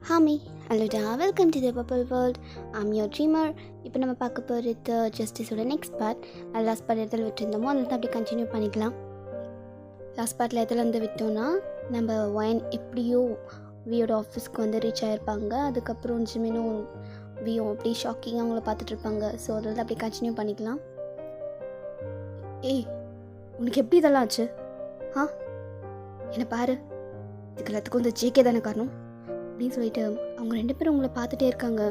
ஹாமி ஹலோடா, welcome to the purple world. I'm your dreamer. இப்போ நம்ம பார்க்க போகிறது ஜஸ்டிஸோட நெக்ஸ்ட் பார்ட். லாஸ்ட் பார்ட் எதில் விட்டுருந்தோமோ அதில் தான் அப்படியே கண்டினியூ பண்ணிக்கலாம். லாஸ்ட் பார்ட்டில் எதில் வந்து விட்டோம்னா, நம்ம ஒயன் எப்படியோ வியோட ஆஃபீஸ்க்கு வந்து ரீச் ஆகிருப்பாங்க. அதுக்கப்புறம் ஜிமினும் வியோ அப்படியே ஷாக்கிங்காக அவங்கள பார்த்துட்ருப்பாங்க. ஸோ அதில் தான் அப்படியே கண்டினியூ பண்ணிக்கலாம். ஏய், உனக்கு எப்படி இதெல்லாம் ஆச்சு? என்னை பாரு, இதுக்கு எல்லாத்துக்கும் இந்த ஜேகே தானே காரணம் அப்படின்னு சொல்லிட்டு அவங்க ரெண்டு பேரும் உங்களை பார்த்துட்டே இருக்காங்க.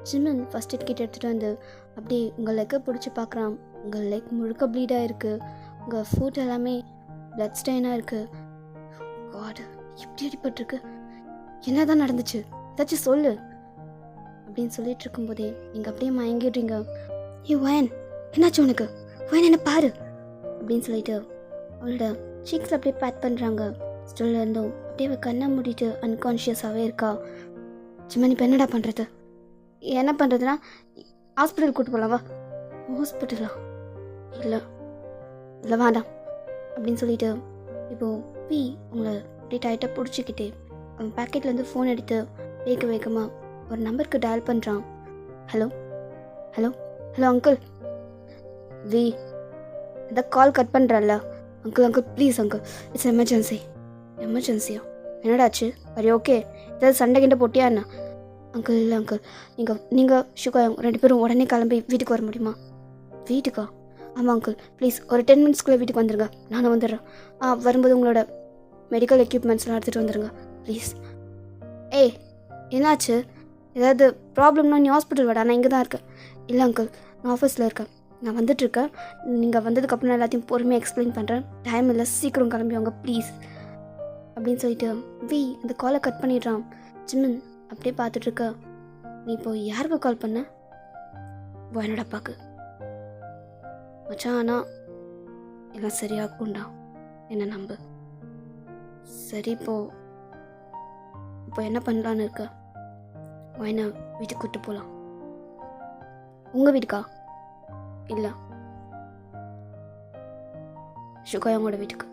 ஜிமன் ஃபஸ்ட் எய்ட் கிட் எடுத்துகிட்டு வந்து அப்படியே உங்கள் லெக்கை பிடிச்சி பார்க்குறான். உங்கள் லெக் முழுக்க ப்ளீடாக இருக்குது. உங்கள் ஃபுட் எல்லாமே பிளட் ஸ்டெயினாக இருக்குது. காட், எப்படி அடிபட்டிருக்கு? என்ன தான் நடந்துச்சு? ஏதாச்சும் சொல்லு அப்படின்னு சொல்லிட்டு இருக்கும்போதே நீங்கள் அப்படியே மயங்கிடுறீங்க. ஏ ஒயன், என்னாச்சு உனக்கு? ஒயன் என்ன பாரு அப்படின்னு சொல்லிட்டு அவளோட சீக்ஸில் அப்படியே பேக் பண்ணுறாங்க. ஸ்டில் இருந்தும் அப்படியே கண்ணை மூடிட்டு அன்கான்ஷியஸாகவே இருக்கா. ஜிமன், இப்போ என்னடா பண்ணுறது? என்ன பண்ணுறதுனா ஹாஸ்பிட்டல் கூப்பிட்டு போகலாம், வா. ஹாஸ்பிட்டலா? இல்லை இல்லை வேண்டாம் அப்படின்னு சொல்லிட்டு இப்போது பி உங்களை அப்படியே டைட்டாக பிடிச்சிக்கிட்டே அவன் பேக்கெட்லேருந்து ஃபோன் எடுத்து வேகமாக ஒரு நம்பருக்கு டயல் பண்ணுறான். Hello hello hello uncle. வி இதை கால் கட் பண்ணுறல்ல. Uncle please uncle, it's emergency. எமர்ஜென்சியா? என்னடாச்சு? சரி, ஓகே. ஏதாவது சண்டை கிண்டை போட்டியா என்ன? அங்கிள் இல்லை அங்கிள், நீங்கள் ஷுகா ரெண்டு பேரும் உடனே கிளம்பி வீட்டுக்கு வர முடியுமா? வீட்டுக்கா? ஆமாம் அங்கிள், ப்ளீஸ் ஒரு 10 மினிட்ஸ்க்குள்ளே வீட்டுக்கு வந்துடுங்க. நானும் வந்துடுறேன். வரும்போது உங்களோட மெடிக்கல் எக்யூப்மெண்ட்ஸ்லாம் எடுத்துகிட்டு வந்துடுங்க ப்ளீஸ். ஏய், என்னாச்சு? ஏதாவது ப்ராப்ளம்னா நீ ஹாஸ்பிட்டல் வாடா, நான் இங்கே தான் இருக்கேன். இல்லை அங்கிள், நான் ஆஃபீஸில் இருக்கேன், நான் வந்துட்டுருக்கேன். நீங்கள் வந்ததுக்கப்புறம் நான் எல்லாத்தையும் பொறுமையாக எக்ஸ்பிளைன் பண்ணுறேன். டைம் இல்லை, சீக்கிரம் கிளம்பி வாங்க ப்ளீஸ் அப்படின்னு சொல்லிட்டு வி அந்த காலை கட் பண்ணிடுறான். ஜிமன் அப்படியே பார்த்துட்ருக்க. நீ இப்போ யாருக்கு கால் பண்ண? என்னோட அப்பாவுக்கு. மச்சான், ஆனால் எல்லாம் சரியாகும்டா, என்ன நம்பு. சரி, இப்போ என்ன பண்ணலான்னு இருக்க? என்ன வீட்டுக்கு கூப்பிட்டு போகலாம். உங்கள் வீட்டுக்கா? இல்லை, ஷுகாயங்களோட வீட்டுக்கு,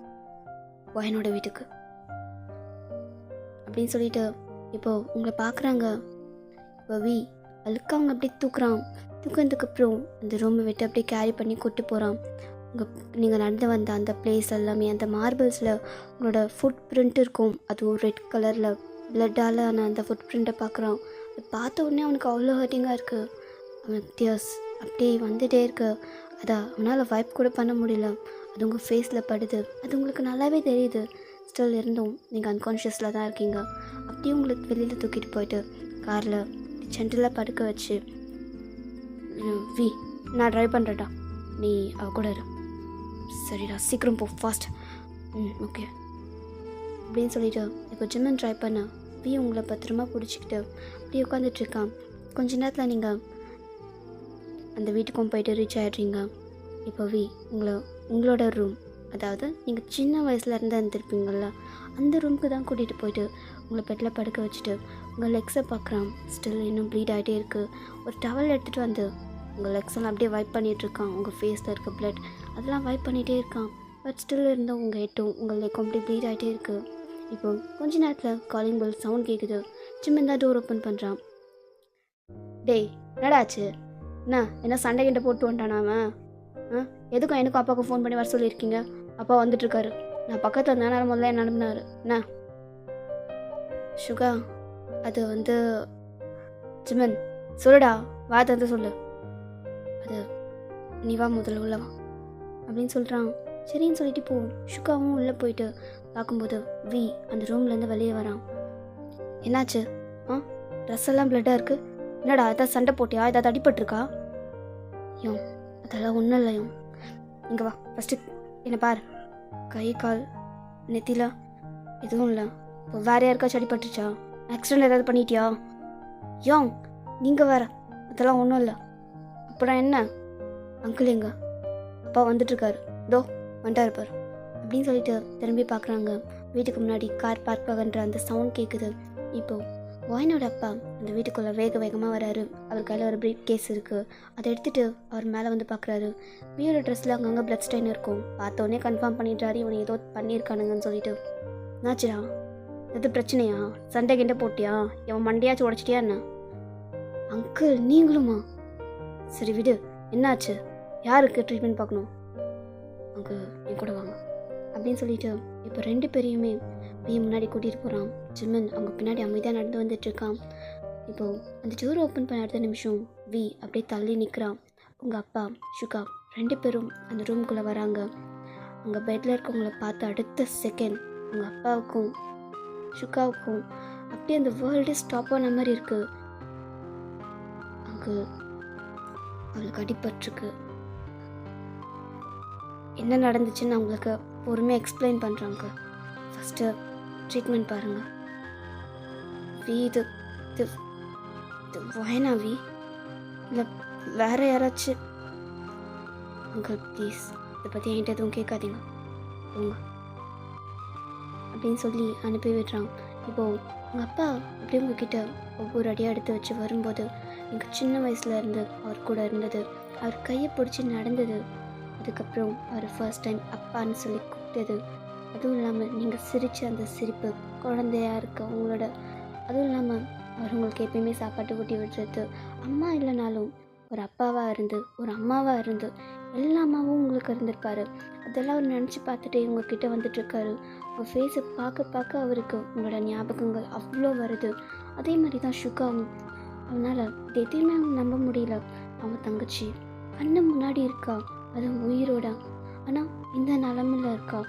என்னோட வீட்டுக்கு அப்படின்னு சொல்லிட்டு இப்போது உங்களை பார்க்குறாங்க. இப்போ வி அழுக்க அவங்க அப்படியே தூக்குறதுக்கப்புறம் அந்த ரூமை விட்டு அப்படியே கேரி பண்ணி கூப்பிட்டு போகிறான். நீங்கள் நடந்து வந்த அந்த பிளேஸ் எல்லாமே, அந்த மார்பிள்ஸில் உங்களோட ஃபுட் பிரிண்ட் இருக்கும். அதுவும் ரெட் கலரில் பிளட்டால் ஆன அந்த ஃபுட் பிரிண்ட்டை பார்க்குறான். அதை பார்த்த உடனே அவனுக்கு அவ்வளோ ஹர்ட்டிங்காக இருக்குது. அவனுக்கு டியர்ஸ் அப்படியே வந்துகிட்டே இருக்கு. அதை அவனால் வைப் கூட பண்ண முடியல. அது உங்கள் ஃபேஸில் படுது. அது உங்களுக்கு நல்லாவே தெரியுது. ஸ்டில் இருந்தும் நீங்கள் அன்கான்ஷியஸில் தான் இருக்கீங்க. அப்படியே உங்களுக்கு வெளியில் தூக்கிட்டு போயிட்டு காரில் சென்டரில் படுக்க வச்சு, வி நான் ட்ரைவ் பண்ணுறேன்டா, நீ அவ கூட இரு. சரிடா, சீக்கிரம் போ, ஃபாஸ்ட். ஓகே அப்படின்னு சொல்லிவிட்டு இப்போ ஜிம்மன் ட்ரை பண்ண வி உங்களை பத்திரமா பிடிச்சிக்கிட்டு அப்படியே உட்காந்துட்ருக்கான். கொஞ்ச நேரத்தில் நீங்கள் அந்த வீட்டுக்கும் போயிட்டு ரீச் ஆகிடுறீங்க. இப்போ வி உங்களோட ரூம், அதாவது நீங்கள் சின்ன வயசில் இருந்து இருந்திருப்பீங்கள, அந்த ரூமுக்கு தான் கூட்டிகிட்டு போயிட்டு உங்களை பெட்டில் படுக்க வச்சுட்டு உங்கள் லெக்ஸை பார்க்குறான். ஸ்டில் இன்னும் ப்ளீட் ஆகிட்டே இருக்குது. ஒரு டவல் எடுத்துகிட்டு வந்து உங்கள் லெக்ஸ் எல்லாம் அப்படியே வைப் பண்ணிகிட்ருக்கான். உங்கள் ஃபேஸில் இருக்க பிளட் அதெல்லாம் வைப் பண்ணிகிட்டே இருக்கான். பட் ஸ்டில் இருந்தும் உங்கள் ஹெட்டும் உங்கள் லெக்கும் அப்படியே ப்ளீட் ஆகிட்டே இருக்குது. இப்போ கொஞ்ச நேரத்தில் காலிங் பெல் சவுண்ட் கேட்குது. ஜிம்மன் தான் டோர் ஓப்பன் பண்ணுறான். டேய், என்னடாச்சு? என்ன சண்டை கிட்ட போட்டு வந்துட்டானா அவன்? எதுக்கும் எனக்கும் அப்பாவுக்கு ஃபோன் பண்ணி வர சொல்லியிருக்கீங்க? அப்பா வந்துட்டுருக்காரு, நான் பக்கத்தில் இருந்த நேரம் முதல்ல என்ன அனுப்புனாரு. என்ன ஷுகா? அது வந்து ஜிமன், சொல்லுடா, வார்த்தை வந்து சொல்லு. அது நீ வா, முதல்ல உள்ளவா அப்படின்னு சொல்கிறான். சரின்னு சொல்லிட்டு போ. ஷுகாவும் உள்ளே போயிட்டு பார்க்கும்போது வி அந்த ரூம்லேருந்து வெளியே வரான். என்னாச்சு? ட்ரெஸ் எல்லாம் பிளட்டாக இருக்குது. என்னடா, ஏதாவது சண்டை போட்டியா? ஏதாவது அடிபட்டிருக்கா? அதெல்லாம் ஒன்றும் இல்லையும். இங்கே வா, ஃபஸ்ட்டு என்னை பாரு. கை கால் நெத்தில எதுவும் இல்லை. இப்போ வேறு யாருக்காச்சும் அடிபட்டுருச்சா? ஆக்சிடெண்ட் ஏதாவது பண்ணிட்டியா? நீங்கள் வேறு, அதெல்லாம் ஒன்றும் இல்லை. அப்புறம் என்ன? அங்கிள் எங்க? அப்பா வந்துட்டுருக்காரு, தோ வந்துட்டாரு பாரு அப்படின்னு சொல்லிட்டு திரும்பி பார்க்குறாங்க. வீட்டுக்கு முன்னாடி கார் பார்க் ஆகின்ற அந்த சவுண்ட் கேட்குது. இப்போது ஒயனோட அப்பா அந்த வீட்டுக்குள்ளே வேகமாக வராரு. அவர் கையில் ஒரு பிரீஃப் கேஸ் இருக்குது. அதை எடுத்துகிட்டு அவர் மேலே வந்து பார்க்குறாரு. வியோட ட்ரெஸ்ஸில் அங்கங்கே பிளட் ஸ்டெயின் இருக்கும். பார்த்தோன்னே கன்ஃபார்ம் பண்ணிடுறாரு, இவனை ஏதோ பண்ணியிருக்கானுங்கன்னு சொல்லிட்டு. என்னாச்சுடா? எது பிரச்சனையா? சண்டை கிண்டை போட்டியா? எவன் மண்டையாச்சும் உடச்சிட்டியா என்ன? அங்கிள் நீங்களுமா? சரி விடு, என்னாச்சு? யாருக்கு ட்ரீட்மெண்ட் பார்க்கணும்? அங்கிள் என் கூட வாங்க அப்படின்னு சொல்லிட்டு இப்போ 2 பேரையுமே வி முன்னாடி கூட்டிகிட்டு போகிறான். ஜிம்மன் அவங்க பின்னாடி அமைதியாக நடந்து வந்துட்டுருக்கான். இப்போது அந்த டோர் ஓப்பன் பண்ண அடுத்த நிமிஷம் வி அப்படியே தள்ளி நிற்கிறான். உங்கள் அப்பா ஷுகா 2 பேரும் அந்த ரூம்குள்ளே வராங்க. அங்கே பெட்டில் இருக்கவங்கள பார்த்து அடுத்த செகண்ட் உங்கள் அப்பாவுக்கும் ஷுகாவுக்கும் அப்படியே அந்த வேர்ல்டு ஸ்டாப் ஆன மாதிரி இருக்குது. அங்கே அவளுக்கு அடிபட்டிருக்கு. என்ன நடந்துச்சுன்னு அவங்களுக்கு பொறுமையாக எக்ஸ்பிளைன் பண்ணுறாங்க. ஃபஸ்ட்டு ட்ரீட்மெண்ட் பாருங்கள். வி இது இது வயனா வி இல்லை வேறு யாராச்சும்? அங்கிள் ப்ளீஸ் இதை பற்றி என்கிட்ட எதுவும் கேட்காதீங்க போங்க அப்படின்னு சொல்லி அனுப்பி விடுறான். இப்போது உங்கள் அப்பா அப்படியே உங்ககிட்ட ஒவ்வொரு அடியாக எடுத்து வச்சு வரும்போது எனக்கு சின்ன வயசில் இருந்து அவர் கூட இருந்தது, அவர் கையை பிடிச்சி நடந்தது, அதுக்கப்புறம் அவர் ஃபர்ஸ்ட் டைம் அப்பான்னு சொல்லி கூப்பிட்டது, அதுவும் இல்லாமல் நீங்கள் சிரித்த அந்த சிரிப்பு குழந்தையாக இருக்க உங்களோட, அதுவும் இல்லாமல் அவர் உங்களுக்கு எப்பயுமே சாப்பாட்டு ஊட்டி விடுறது, அம்மா இல்லைனாலும் ஒரு அப்பாவாக இருந்து ஒரு அம்மாவாக இருந்து எல்லா அம்மாவும் உங்களுக்கு இருந்திருப்பார். அதெல்லாம் அவர் நினச்சி பார்த்துட்டே உங்ககிட்ட வந்துட்டுருக்காரு. உங்கள் ஃபேஸை பார்க்க அவருக்கு உங்களோட ஞாபகங்கள் அவ்வளோ வருது. அதே மாதிரி தான் ஷுகாவும். அவனால் இது எதையுமே நம்ப முடியல. அவங்க தங்கச்சி கண்ணு முன்னாடி இருக்கா, அது உயிரோட, ஆனால் இந்த நிலமையில் இருக்கா.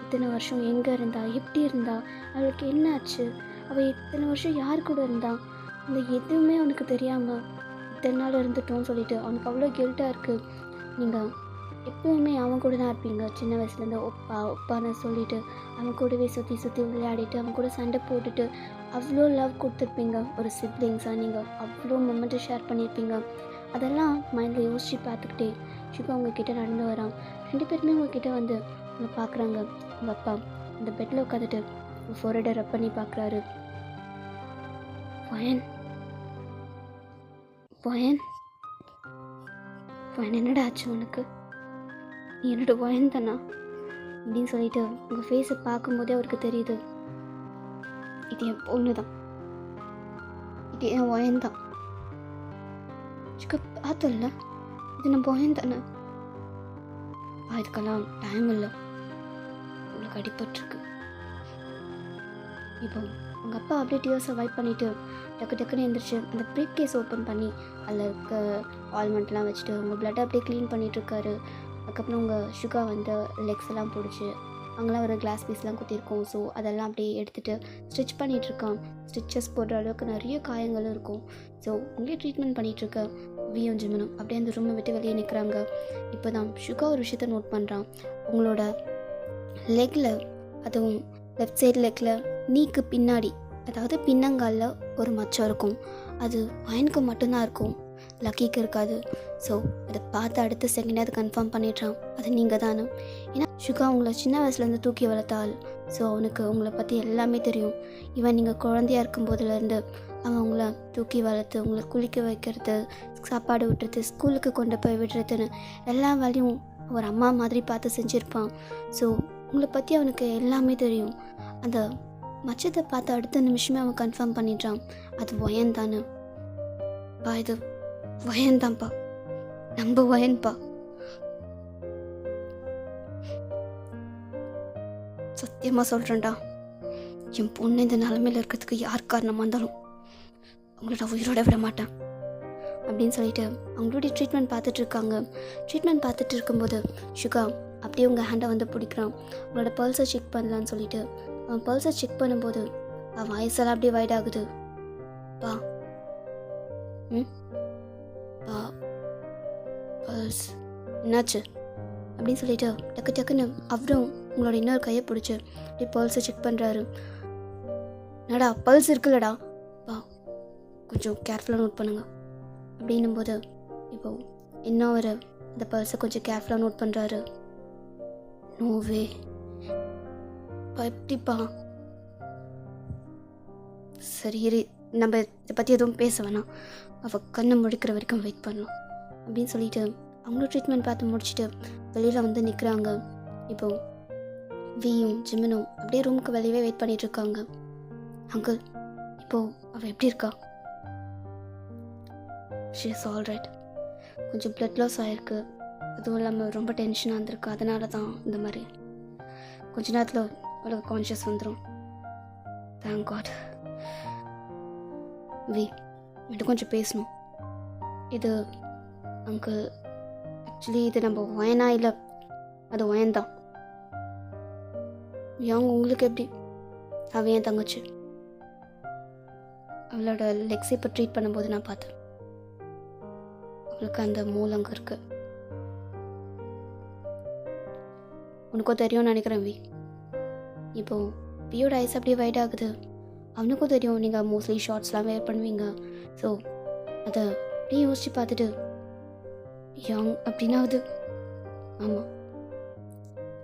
இத்தனை வருஷம் எங்கே இருந்தா, எப்படி இருந்தா, அவளுக்கு என்ன ஆச்சு, அவள் இத்தனை வருஷம் யார் கூட இருந்தா, இந்த எதுவுமே அவனுக்கு தெரியாமல் இத்தனை நாள் இருந்துட்டோன்னு சொல்லிட்டு அவனுக்கு அவ்வளோ கில்ட்டாக இருக்குது. நீங்கள் எப்போவுமே அவன் கூட தான் இருப்பீங்க. சின்ன வயசுலேருந்து ஒப்பான்னு சொல்லிட்டு அவன் கூடவே சுற்றி விளையாடிட்டு அவன் கூட சண்டை போட்டுட்டு அவ்வளோ லவ் கொடுத்துருப்பீங்க. ஒரு சிப்ளிங்ஸாக நீங்கள் அவ்வளோ மொமெண்ட்டை ஷேர் பண்ணியிருப்பீங்க. அதெல்லாம் மைண்டில் யோசித்து பார்த்துக்கிட்டே ஷுகா உங்ககிட்ட நடந்து வரான். 2 பேருமே உங்ககிட்ட வந்து உங்களை பார்க்குறாங்க. உங்கள் அப்பா அந்த பெட்டில் உட்காந்துட்டு ஃபோரடை ரப் பண்ணி பார்க்குறாரு. பயன் பயன் பயன் என்னடா ஆச்சு உனக்கு? நீ என்னோட பயன் தானா அப்படின்னு சொல்லிட்டு உங்கள் ஃபேஸை பார்க்கும்போதே அவருக்கு தெரியுது, இது என் பொண்ணு தான், இது என் பயன் தான். பார்த்தல இது நான் பயன் தானே. இதுக்கெல்லாம் டைம் இல்லை, உங்களுக்கு அடிபட்டிருக்கு. இப்போ உங்கள் அப்பா அப்படியே டியர்ஸை வைப் பண்ணிவிட்டு டக்குன்னு எழுந்திரிச்சு அந்த ப்ரீஃப் கேஸ் ஓப்பன் பண்ணி அதில் இருக்க ஆல்மெண்ட்லாம் வச்சுட்டு உங்கள் பிளட்டை அப்படியே க்ளீன் பண்ணிகிட்ருக்காரு. அதுக்கப்புறம் உங்கள் ஷுகா வந்து லெக்ஸ் எல்லாம் பிடிச்சி அங்கெல்லாம் ஒரு கிளாஸ் பீஸ்லாம் குத்திருக்கோம். ஸோ அதெல்லாம் அப்படியே எடுத்துகிட்டு ஸ்டிச் பண்ணிகிட்ருக்கான். ஸ்டிச்சஸ் போடுற அளவுக்கு நிறைய காயங்களும் இருக்கும். ஸோ உங்களே ட்ரீட்மெண்ட் பண்ணிகிட்ருக்க வியும் ஜிம்மனும் அப்படியே அந்த ரூமை விட்டு வெளியே நிற்கிறாங்க. இப்போ தான் ஷுகா ஒரு விஷயத்த நோட் பண்ணுறான். உங்களோட லெக்கில், அதுவும் லெஃப்ட் சைடு லெக்கில் நீக்கு பின்னாடி, அதாவது பின்னங்காலில் ஒரு மச்சம் இருக்கும். அது பயனுக்கு மட்டும்தான் இருக்கும், லக்கிக்கு இருக்காது. ஸோ அதை பார்த்து அடுத்த செகண்டே அதை கன்ஃபார்ம் பண்ணிடுறான், அது நீங்கள் தானே. ஏன்னா ஷுகா உங்களை சின்ன வயசுலேருந்து தூக்கி வளர்த்தாள். ஸோ அவனுக்கு உங்களை பற்றி எல்லாமே தெரியும். இவன் நீங்கள் குழந்தையாக இருக்கும்போதுலேருந்து அவன் உங்களை தூக்கி வளர்த்து உங்களை குளிக்க வைக்கிறது, சாப்பாடு விட்டுறது, ஸ்கூலுக்கு கொண்டு போய் விடுறதுன்னு எல்லா வேலையும் ஒரு அம்மா மாதிரி பார்த்து செஞ்சுருப்பான். ஸோ உங்களை பற்றி அவனுக்கு எல்லாமே தெரியும். அந்த மச்சத்தை பார்த்து அடுத்த நிமிஷமே அவன் கன்ஃபார்ம் பண்ணிடுறான், அது வயன் தானே. பா இது வயன் தான்ப்பா, நம்ம வயன்பா. சத்தியமாக சொல்கிறேன்டா, என் பொண்ணு இந்த நிலமையில் இருக்கிறதுக்கு யார் காரணமாக இருந்தாலும் அவங்களோட உயிரோட விட மாட்டேன் அப்படின்னு சொல்லிட்டு அவங்களுடைய ட்ரீட்மெண்ட் பார்த்துட்ருக்காங்க. ட்ரீட்மெண்ட் பார்த்துட்டு இருக்கும்போது ஷுகா அப்படியே உங்கள் ஹேண்டை வந்து பிடிக்கிறான். உங்களோட பல்ஸை செக் பண்ணலான்னு சொல்லிட்டு அவன் பல்ஸை செக் பண்ணும்போது அவன் வாய்ஸெல்லாம் அப்படியே வைட் ஆகுது. பா பா பல்ஸ் என்னாச்சு அப்படின்னு சொல்லிட்டு டக்குன்னு அவரும் உங்களோட இன்னொரு கையை பிடிச்சி அப்படியே பல்ஸை செக் பண்ணுறாரு. என்னடா பல்ஸ் இருக்குல்லடா, பா கொஞ்சம் கேர்ஃபுல்லாக நோட் பண்ணுங்க அப்படின்னும் போது இப்போது இன்னும் ஒரு இந்த பல்ஸை கொஞ்சம் கேர்ஃபுல்லாக நோட் பண்ணுறாரு. நோவே எப்படிப்பா? சரி இரு, நம்ம இதை பற்றி எதுவும் பேச வேணாம், அவள் கண்ணை முடிக்கிற வரைக்கும் வெயிட் பண்ணலாம் அப்படின்னு சொல்லிட்டு அவங்களும் ட்ரீட்மெண்ட் பார்த்து முடிச்சுட்டு வெளியில் வந்து நிற்கிறாங்க. இப்போது வியும் ஜிம்மனும் அப்படியே ரூமுக்கு வெளியவே வெயிட் பண்ணிகிட்ருக்காங்க. அங்கிள் இப்போது அவள் எப்படி இருக்கா? She is all right. கொஞ்சம் பிளட் லாஸ் ஆகிருக்கு, அதுவும் இல்லாமல் ரொம்ப டென்ஷனாக இருந்திருக்கு. அதனால தான் இந்த மாதிரி கொஞ்ச நேரத்தில் அவளுக்கு கான்ஷியஸ் வந்துடும். Thank God. வி மட்டும் கொஞ்சம் பேசணும். இது அங்கிள் ஆக்சுவலி இது நம்ம வயனா இல்லை, அது வயன்தான். யங் உங்களுக்கு எப்படி? அவள் என் தங்கச்சி. அவளோட லெக்ஸை இப்போ ட்ரீட் பண்ணும்போது நான் பார்த்தேன், அவளுக்கு அந்த மூலங்க இருக்கு. உனக்கும் தெரியும்னு நினைக்கிறேன் வி. இப்போ வியோட ஐஸ் அப்படியே வைட் ஆகுது. அவனுக்கும் தெரியும் நீங்கள் மோஸ்ட்லி ஷார்ட்ஸ்லாம் வேர் பண்ணுவீங்க. ஸோ அதை அப்படியே யோசிச்சு பார்த்துட்டு யங் அப்படின்னாவது ஆமாம்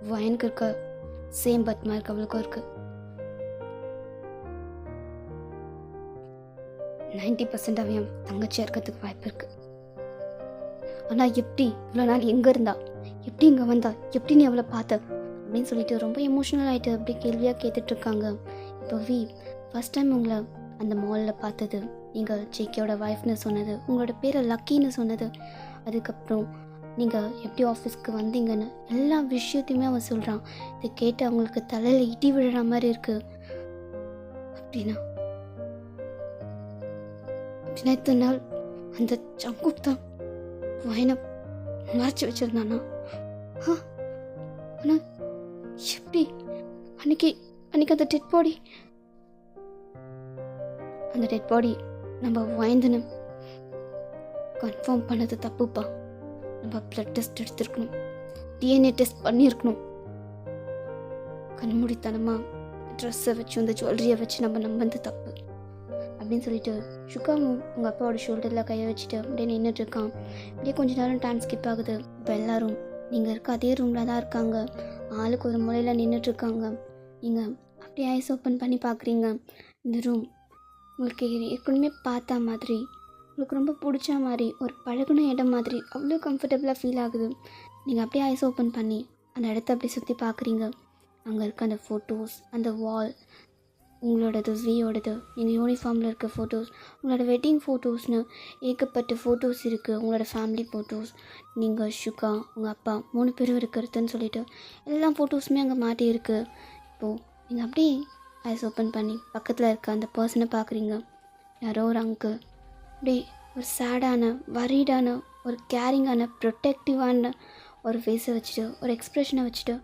வயனுக்கு இருக்க சேம் பர்த் மார்க் அவளுக்கும் இருக்கு. 90% அவன் தங்கச்சியாக இருக்கிறதுக்கு வாய்ப்பு இருக்கு. ஆனால் எப்படி இவ்வளோ நாள் எங்கே இருந்தா, எப்படி இங்கே வந்தா, எப்படி நீ அவளை பார்த்த அப்படின்னு சொல்லிட்டு ரொம்ப எமோஷ்னல் ஆகிட்டு அப்படி கேள்வியாக கேட்டுட்ருக்காங்க. இப்போ வி ஃபஸ்ட் டைம் உங்களை அந்த மாலில் பார்த்தது, நீங்கள் ஜேகேயோட ஒய்ஃப்னு சொன்னது, உங்களோட பேரை லக்கின்னு சொன்னது, அதுக்கப்புறம் நீங்கள் எப்படி ஆஃபீஸ்க்கு வந்தீங்கன்னு எல்லா விஷயத்தையுமே அவன் சொல்கிறான். இதை கேட்டு அவங்களுக்கு தலையில் இடி விழுற மாதிரி இருக்குது. அப்படின்னா இத்தனை நாள் அந்த சங்குக் தான் வயனை மறைச்சி வச்சிருந்தானா? ஆனால் எப்படி அன்னைக்கு அந்த டெட் பாடி நம்ம வயந்துன்னு கன்ஃபார்ம் பண்ணது தப்புப்பா. நம்ம பிளட் டெஸ்ட் எடுத்துருக்கணும், டிஎன்ஏ டெஸ்ட் பண்ணியிருக்கணும். கண்மூடித்தனமாக ட்ரெஸ்ஸை வச்சு அந்த ஜுவல்லரியை வச்சு நம்ம நம்பந்து தப்பு அப்படின்னு சொல்லிட்டு சுகாவும் உங்கள் அப்பாவோட ஷோல்டரில் கையை வச்சுட்டு அப்படியே நின்றுட்டுருக்கான். அப்படியே கொஞ்ச நேரம் டைம் ஸ்கிப் ஆகுது. இப்போ எல்லோரும் நீங்கள் இருக்க அதே ரூமில் தான் இருக்காங்க. ஆளுக்கு ஒரு மூலையில் நின்றுட்டுருக்காங்க. நீங்கள் அப்படியே ஐஸ் ஓப்பன் பண்ணி பார்க்குறீங்க. இந்த ரூம் உங்களுக்கு ஏற்கனவே பார்த்தா மாதிரி, உங்களுக்கு ரொம்ப பிடிச்ச மாதிரி, ஒரு பழகுன இடம் மாதிரி அவ்வளோ கம்ஃபர்டபுளாக ஃபீல் ஆகுது. நீங்கள் அப்படியே ஐஸ் ஓப்பன் பண்ணி அந்த இடத்த அப்படியே சுற்றி பார்க்குறீங்க. அங்கே இருக்க அந்த ஃபோட்டோஸ், அந்த வால், உங்களோடது வியோடது, நீங்கள் யூனிஃபார்மில் இருக்க ஃபோட்டோஸ், உங்களோட வெட்டிங் ஃபோட்டோஸ்னு ஏகப்பட்ட ஃபோட்டோஸ் இருக்குது. உங்களோட ஃபேமிலி ஃபோட்டோஸ், நீங்கள் சுகா, உங்கள் அப்பா 3 பேரும் இருக்கிறதுன்னு சொல்லிட்டு எல்லா ஃபோட்டோஸுமே அங்கே மாட்டியிருக்கு. இப்போது நீங்கள் அப்படியே ஐஸ் ஓப்பன் பண்ணி பக்கத்தில் இருக்க அந்த பர்சனை பார்க்குறீங்க. யாரோ ஒரு அங்கிள் அப்படியே ஒரு சேடான, வரீடான, ஒரு கேரிங்கான, ப்ரொட்டெக்டிவான ஒரு ஃபேஸை வச்சுட்டு, ஒரு எக்ஸ்ப்ரெஷனை வச்சுட்டு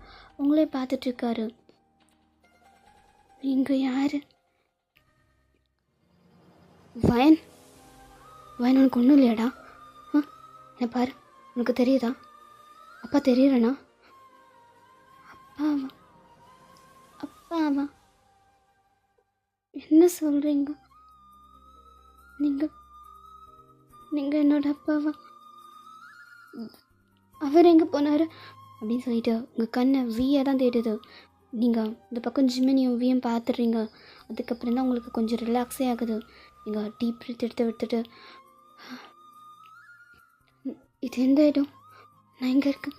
உங்களே பார்த்துட்ருக்காரு. நீங்கள் யார்? வயன் உனக்கு ஒன்றும் இல்லையாடா? என்ன பாரு, உனக்கு தெரியுதா? அப்பா தெரியறனா? அப்பாவா? என்ன சொல்கிறீங்க? நீங்கள் என்னோட அப்பாவா? அவர் எங்கே போனார் அப்படின்னு சொல்லிட்டு உங்கள் கண்ணை வீயை தான் தேடுது. நீங்கள் இந்த பக்கம் ஜிம்மினியும் வீயும் பார்த்துடுறீங்க. அதுக்கப்புறம் தான் உங்களுக்கு கொஞ்சம் ரிலாக்ஸே ஆகுது. நீங்கள் டீப் ப்ரீத் எடுத்துட்டு இது எந்த இடம், நான் எங்கே இருக்கேன்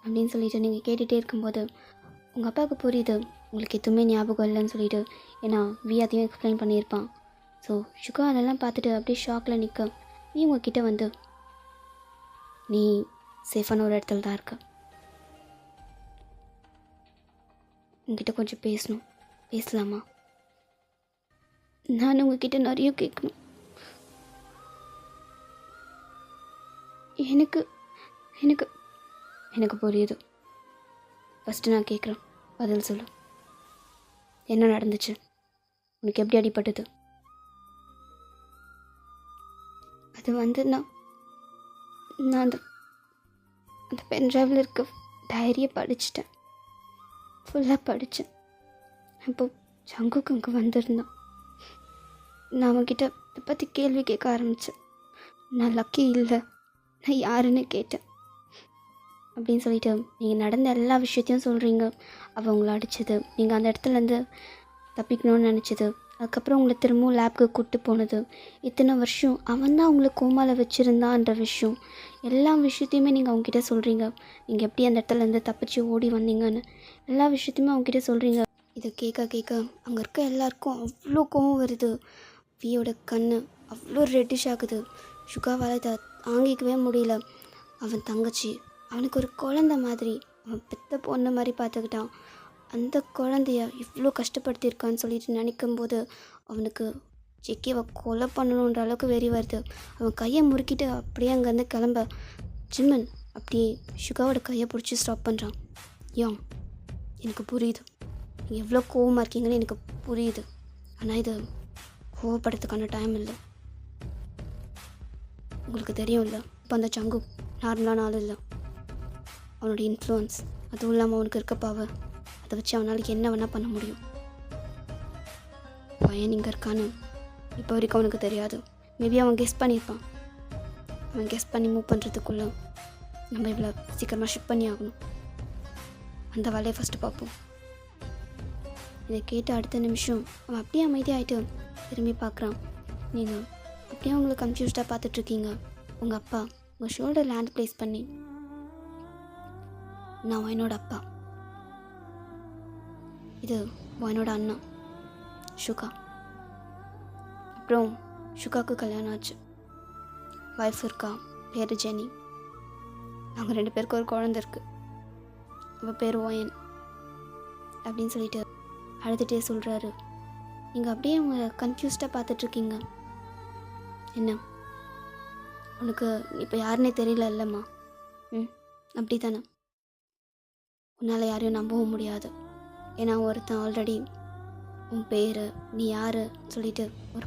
அப்படின்னு சொல்லிட்டு நீங்கள் கேட்டுகிட்டே இருக்கும்போது உங்கள் அப்பாவுக்கு புரியுது உங்களுக்கு எதுவுமே ஞாபகம் இல்லைன்னு சொல்லிட்டு. ஏன்னா வி அதையும் எக்ஸ்பிளைன் பண்ணியிருப்பான். ஸோ சுகா அதெல்லாம் பார்த்துட்டு அப்படியே ஷாக்கில் நிற்க, நீ உங்ககிட்ட வந்து நீ சேஃபான ஒரு இடத்துல தான் இருக்க, உங்ககிட்ட கொஞ்சம் பேசலாமா? நான் உங்ககிட்ட நிறைய கேட்கணும். எனக்கு எனக்கு எனக்கு புரியுது. ஃபஸ்ட்டு நான் கேட்குறேன், பதில் சொல்லு. என்ன நடந்துச்சு? உனக்கு எப்படி அடிபட்டது? அது வந்து நான் அந்த பென்ட்ரைவில் இருக்க டைரியை படிச்சிட்டேன், ஃபுல்லாக படித்தேன். அப்போ ஜங்குக்கு அங்கே வந்திருந்தான். நான் அவன்கிட்ட இதை பற்றி கேள்வி கேட்க ஆரம்பித்தேன். நான் லக்கி இல்லை, நான் யாருன்னு கேட்டேன் அப்படின்னு சொல்லிட்டு நீங்கள் நடந்த எல்லா விஷயத்தையும் சொல்கிறீங்க. அவள் உங்களை அடித்தது, நீங்கள் அந்த இடத்துலேருந்து தப்பிக்கணும்னு நினச்சது, அதுக்கப்புறம் உங்களை திரும்பவும் லேப்க்கு கூப்பிட்டு போனது, இத்தனை வருஷம் அவன் தான் உங்களை கோமாவில் வச்சுருந்தான்ற விஷயம், எல்லா விஷயத்தையுமே நீங்கள் அவங்ககிட்ட சொல்கிறீங்க. நீங்கள் எப்படி அந்த இடத்துலேருந்து தப்பிச்சு ஓடி வந்தீங்கன்னு எல்லா விஷயத்தையுமே அவங்ககிட்ட சொல்கிறீங்க. இதை கேட்க கேட்க அங்கே இருக்க எல்லாருக்கும் அவ்வளோ கோவம் வருது. வியோட கண் அவ்வளோ ரெட்டிஷ் ஆகுது. சுகாவால் இதை தாங்கிக்கவே முடியல. அவன் தங்கச்சி அவனுக்கு ஒரு குழந்த மாதிரி, அவன் பெத்த பொண்ணு மாதிரி பார்த்துக்கிட்டான். அந்த குழந்தைய இவ்வளோ கஷ்டப்படுத்தியிருக்கான்னு சொல்லிட்டு நினைக்கும் போது அவனுக்கு ஜெக்கியை கொலை பண்ணணுன்ற அளவுக்கு வெறி வருது. அவன் கையை முறுக்கிட்டு அப்படியே அங்கேருந்து கிளம்ப ஜிம்மன் அப்படியே சுகாவோட கையை பிடிச்சி ஸ்டாப் பண்ணுறான். யோங், எனக்கு புரியுது நீங்கள் எவ்வளோ கோவமாக இருக்கீங்கன்னு எனக்கு புரியுது. ஆனால் இது கோவப்படுறதுக்கான டைம் இல்லை. உங்களுக்கு தெரியும்ல, இப்போ அந்த சங்கு நார்மலான ஆள் இல்லை. அவனோட இன்ஃப்ளூயன்ஸ், அதுவும் இல்லாமல் அவனுக்கு இருக்க பவர், அதை வச்சு அவனால் என்ன வேணால் பண்ண முடியும். பையன் இங்கே இருக்கான்னு இப்போ வரைக்கும் அவனுக்கு தெரியாது. மேபி அவன் கெஸ் பண்ணியிருப்பான். அவன் கெஸ் பண்ணி மூவ் பண்ணுறதுக்குள்ளே நம்ம இவ்வளோ சீக்கிரமாக ஷிப் பண்ணி ஆகணும். அந்த வேலையை ஃபஸ்ட்டு பார்ப்போம். இதை கேட்ட அடுத்த நிமிஷம் அவன் அப்படியே அமைதியாகிட்டு திரும்பி பார்க்குறான். நீங்கள் அப்படியே அவங்களுக்கு கன்ஃபியூஸ்டாக பார்த்துட்ருக்கீங்க. உங்கள் அப்பா உங்கள் ஷோல்டர் லேண்ட் ப்ளேஸ் பண்ணி, நான் என்னோட அப்பா, இது என்னோட அண்ணா சுகா. அப்புறம் சுகாவுக்கு கல்யாணம் ஆச்சு, ஒய்ஃப் இருக்கா, பேர் ஜெனி. அவங்க 2 பேருக்கு ஒரு குழந்தை இருக்குது, அவள் பேர் ஓயன் அப்படின்னு சொல்லிட்டு அழுதுகிட்டே சொல்கிறாரு. நீங்கள் அப்படியே அவங்க கன்ஃபியூஸ்டாக பார்த்துட்ருக்கீங்க. என்ன, உனக்கு இப்போ யாருன்னே தெரியல இல்லைம்மா? அப்படி தானே? உன்னால் யாரையும் நம்பவும் முடியாது. ஏன்னா ஒருத்தன் ஆல்ரெடி உன் பேர், நீ யார் சொல்லிட்டு ஒரு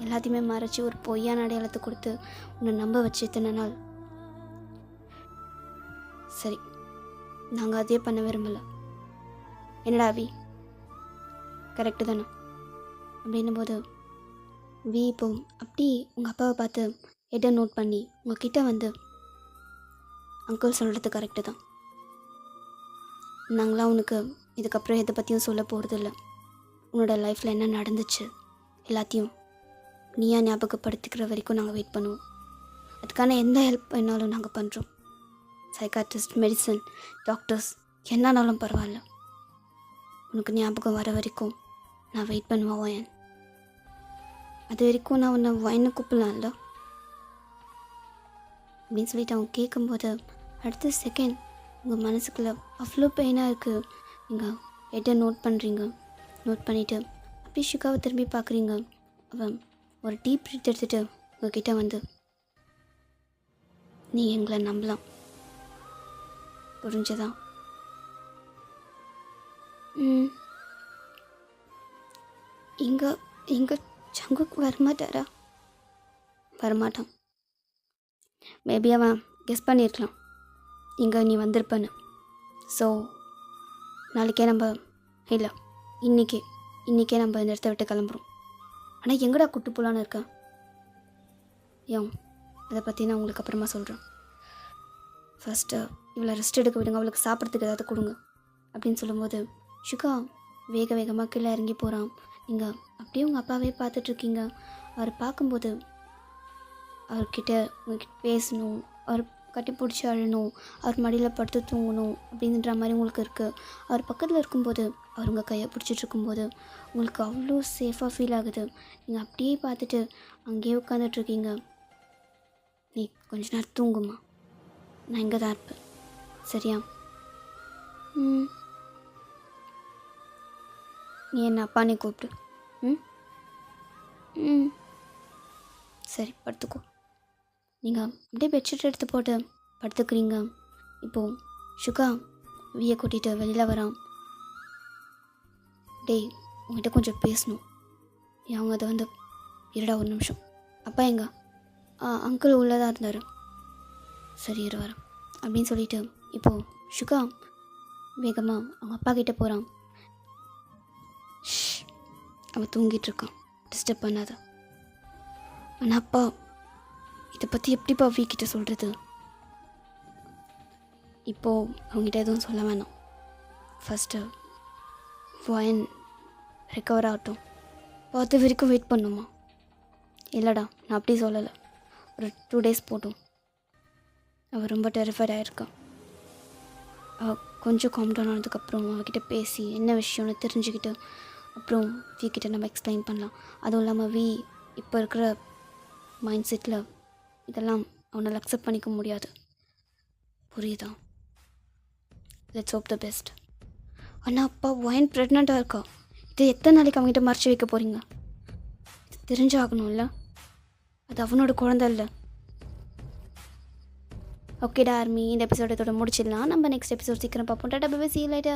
எல்லாத்தையுமே மறைச்சி ஒரு பொய்யான அடையாளத்தை கொடுத்து உன்னை நம்ப வச்சு இத்தனை நாள். சரி, நாங்கள் அதே பண்ண விரும்பலை. என்னடா வி, கரெக்டு தானே? அப்படின்னும் போது வி இப்போ அப்படி உங்கள் அப்பாவை பார்த்து எடை நோட் பண்ணி உங்ககிட்ட வந்து, அங்கிள் சொல்கிறது கரெக்டு தான். நாங்களாம் உனக்கு இதுக்கப்புறம் எதை பற்றியும் சொல்ல போகிறதில்ல. உன்னோட லைஃப்பில் என்ன நடந்துச்சு எல்லாத்தையும் நீயா ஞாபகப்படுத்திக்கிற வரைக்கும் நாங்கள் வெயிட் பண்ணுவோம். அதுக்கான எந்த ஹெல்ப் வேணாலும் நாங்கள் பண்ணுறோம். சைக்காட்ரிஸ்ட், மெடிசன், டாக்டர்ஸ் என்னன்னாலும் பரவாயில்ல. உனக்கு ஞாபகம் வர வரைக்கும் நான் வெயிட் பண்ணுவேன் ஓயன். அது வரைக்கும் நான் உன்னை ஒயன்னு கூப்பிடலாம்ல அப்படின்னு சொல்லிட்டு அவன் கேட்கும்போது அடுத்த செகண்ட் உங்கள் மனசுக்குள்ளே அவ்வளோ பெயினாக இருக்குது. நீங்கள் எடை நோட் பண்ணுறீங்க. நோட் பண்ணிவிட்டு அப்படி சுகாவை திரும்பி பார்க்குறீங்க. அவன் ஒரு டீப் ப்ரீத் எடுத்துகிட்டு உங்ககிட்ட வந்து, நீ எங்களை நம்பலாம், புரிஞ்சதா? இங்கே சங்குக்கு வரமாட்டாரா? வரமாட்டான். மேபி அவன் கெஸ் பண்ணியிருக்கலாம் இங்கே நீ வந்திருப்பேன்னு. ஸோ நாளைக்கே நம்ம இல்லை இன்றைக்கே நம்ம இந்த இடத்த விட்டு கிளம்புறோம். ஆனால் எங்கடா கூட்டு போகலான்னு இருக்கேன் யோங், அதை பற்றி நான் உங்களுக்கு அப்புறமா சொல்கிறேன். ஃபஸ்ட்டு இவளை ரெஸ்ட் எடுக்க விடுங்க, அவளுக்கு சாப்பிட்றதுக்கு ஏதாவது கொடுங்க அப்படின்னு சொல்லும்போது சுகா வேகமாக கீழே இறங்கி போகிறான். நீங்கள் அப்படியே உங்கள் அப்பாவே பார்த்துட்ருக்கீங்க. அவர் பார்க்கும்போது அவர்கிட்ட உங்ககிட்ட பேசணும், அவர் கட்டி பிடிச்சி அழணும், அவர் மடியில் படுத்து தூங்கணும் அப்படின்ற மாதிரி உங்களுக்கு இருக்குது. அவர் பக்கத்தில் இருக்கும்போது அவர் உங்கள் கையை பிடிச்சிட்ருக்கும்போது உங்களுக்கு அவ்வளோ சேஃபாக ஃபீல் ஆகுது. நீங்கள் அப்படியே பார்த்துட்டு அங்கேயே உட்காந்துட்ருக்கீங்க. நீ கொஞ்ச நேரம் தூங்குமா, நான் இங்கே தான் இருப்பேன், சரியா? நீ என்ன அப்பானே கூப்பிட்டு. சரி, படுத்துக்கோ. நீங்கள் அப்படியே பெட்ஷீட் எடுத்து போட்டு படுத்துக்கிறீங்க. இப்போது சுகா வியை கூட்டிகிட்டு வெளியில் வரான். டேய், உங்கள்கிட்ட கொஞ்சம் பேசணும். அவங்க அதை வந்து, இருடா ஒரு நிமிஷம், அப்பா எங்க? அங்கிள் உள்ளதாக இருந்தார். சரி இரு வரேன் அப்படின்னு சொல்லிட்டு இப்போது சுகா வேகமாக அவங்க அப்பா கிட்டே போகிறான். அவன் தூங்கிட்டுருக்கான், டிஸ்டர்ப் பண்ணாத. ஆனால் அப்பா, இதை பற்றி எப்படிப்பா வீக்கிட்ட சொல்கிறது? இப்போது அவங்ககிட்ட எதுவும் சொல்ல வேணாம். ஃபஸ்ட்டு ஒயன் ரெக்கவர் ஆகட்டும், பார்த்து வரைக்கும் வெயிட் பண்ணுமா? இல்லைடா, நான் அப்படி சொல்லலை. ஒரு 2 days போட்டும். அவள் ரொம்ப டெரிஃபைட் ஆகிருக்கான். கொஞ்சம் காம் டவுன் ஆனதுக்கப்புறம் அவகிட்ட பேசி என்ன விஷயம்னு தெரிஞ்சுக்கிட்டு அப்புறம் வி கிட்ட நம்ம எக்ஸ்பிளைன் பண்ணலாம். அதுவும் இல்லாமல் வி இப்போ இருக்கிற மைண்ட் செட்டில் இதெல்லாம் அவனால் அக்செப்ட் பண்ணிக்க முடியாது. புரியுதா? Let's hope the best. ஆனால் அப்பா ஒயின் ப்ரெக்னெண்ட்டாக இருக்கா. இது எத்தனை நாளைக்கு அவங்ககிட்ட மறைச்சி வைக்க போகிறீங்க? இது தெரிஞ்சாகணும்ல. அது அவனோட குழந்தை இல்லை. ஓகேடா ஆர்மி, இந்த எபிசோட இதோட முடிச்சிடலாம். நம்ம நெக்ஸ்ட் எபிசோட் சீக்கிரம் பார்ப்போம். Tata bye bye, see you later.